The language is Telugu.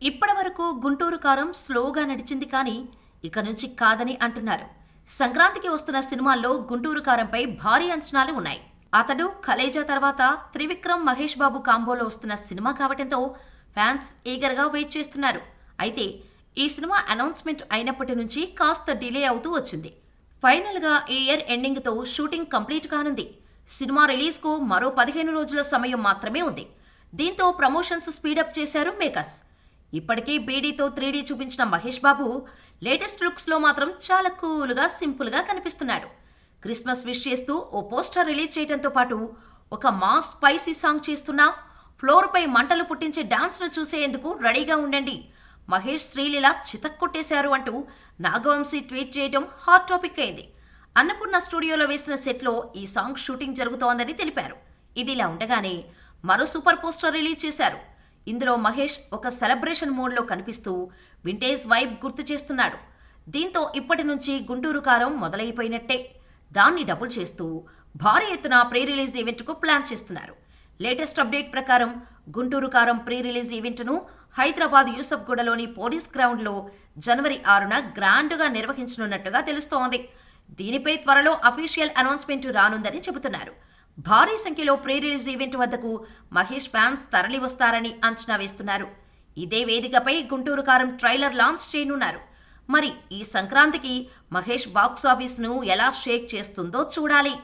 ఇప్పటి వరకు గుంటూరు కారం స్లోగా నడిచింది కానీ ఇక నుంచి కాదని అంటున్నారు. సంక్రాంతికి వస్తున్న సినిమాల్లో గుంటూరు కారంపై భారీ అంచనాలు ఉన్నాయి. అతడు కలేజా తర్వాత త్రివిక్రమ్ మహేష్ బాబు కాంబోలో వస్తున్న సినిమా కావడంతో ఫ్యాన్స్ ఈగర్గా వెయిట్ చేస్తున్నారు. అయితే ఈ సినిమా అనౌన్స్మెంట్ అయినప్పటి నుంచి కాస్త డిలే అవుతూ వచ్చింది. ఫైనల్గా ఈ ఇయర్ ఎండింగ్తో షూటింగ్ కంప్లీట్ కానుంది. సినిమా రిలీజ్కు మరో 15 రోజుల సమయం మాత్రమే ఉంది. దీంతో ప్రమోషన్స్ స్పీడప్ చేశారు మేకర్స్. ఇప్పటికే బీడీతో 3D చూపించిన మహేష్ బాబు లేటెస్ట్ లుక్స్లో మాత్రం చాలా కూల్గా సింపుల్గా కనిపిస్తున్నాడు. క్రిస్మస్ విష్ చేస్తూ ఓ పోస్టర్ రిలీజ్ చేయడంతో పాటు ఒక మాస్ స్పైసీ సాంగ్ చేస్తున్నా ఫ్లోర్పై మంటలు పుట్టించే డాన్స్ను చూసేందుకు రెడీగా ఉండండి, మహేష్ శ్రీలీల చితక్కొట్టేశారు అంటూ నాగవంశీ ట్వీట్ చేయడం హాట్ టాపిక్ అయింది. అన్నపూర్ణ స్టూడియోలో వేసిన సెట్లో ఈ సాంగ్ షూటింగ్ జరుగుతోందని తెలిపారు. ఇదిలా ఉండగానే మరో సూపర్ పోస్టర్ రిలీజ్ చేశారు. ఇందులో మహేష్ ఒక సెలబ్రేషన్ మోడ్లో కనిపిస్తూ వింటేజ్ వైబ్ గుర్తు చేస్తున్నాడు. దీంతో ఇప్పటి నుంచి గుంటూరు కారం మొదలైపోయినట్టే. దాన్ని డబుల్ చేస్తూ భారీ ఎత్తున ప్రీ రిలీజ్ ఈవెంట్కు ప్లాన్ చేస్తున్నారు. లేటెస్ట్ అప్డేట్ ప్రకారం గుంటూరు కారం ప్రీ రిలీజ్ ఈవెంట్ను హైదరాబాద్ యూసఫ్గూడలోని పోలీస్ గ్రౌండ్లో జనవరి 6న గ్రాండ్గా నిర్వహించనున్నట్టుగా తెలుస్తోంది. దీనిపై త్వరలో అఫీషియల్ అనౌన్స్మెంట్ రానుందని చెబుతున్నారు. భారీ సంఖ్యలో ప్రీ రిలీజ్ ఈవెంట్ వద్దకు మహేష్ ఫ్యాన్స్ తరలి వస్తారని అంచనా వేస్తున్నారు. ఇదే వేదికపై గుంటూరు కారం ట్రైలర్ లాంచ్ చేయనున్నారు. మరి ఈ సంక్రాంతికి మహేష్ బాక్స్ ఆఫీస్ను ఎలా షేక్ చేస్తుందో చూడాలి.